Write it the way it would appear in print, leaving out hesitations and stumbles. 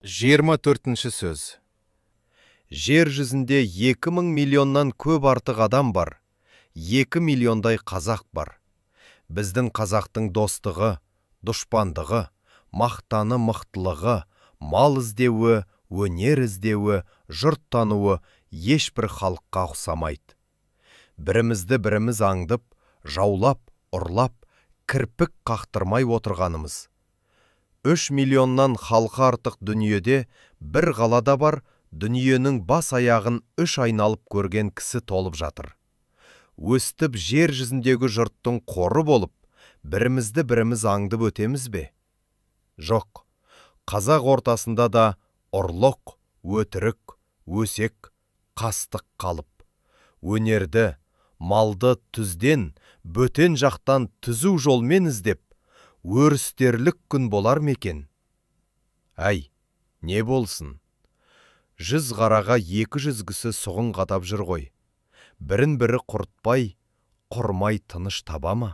24-ші сөз. Жер жүзінде 2000 миллионнан көп артық адам бар. 2 миллиондай қазақ бар. Біздің қазақтың достығы, дұшпандығы, мақтаны мықтылығы, мал іздеуі, өнер іздеуі, жұрт тануы ешбір халыққа ұқсамайды. Бірімізді біріміз аңдып, жаулап, ұрлап, кірпік қақтырмай отырғанымыз. 3 миллионнан халқы артық дүниеде бір қалада бар, дүниенің бас аяғын 3 айналып көрген кісі толып жатыр. Өстіп жер жүзіндегі жұрттың қоры болып, бірімізді біріміз аңдып өтеміз бе? Жоқ, қазақ ортасында да ұрлық, өтірік, өсек, қастық қалып, өнерді, малды түзден, бөтен жақтан түзу жолмен іздеп, өрістерлік күн болар мекен? Әй, не болсын? 100 қараға 200 кісі сұғын қадап жүр ғой. Бірін бірі құртпай, құрмай тыныш таба ма?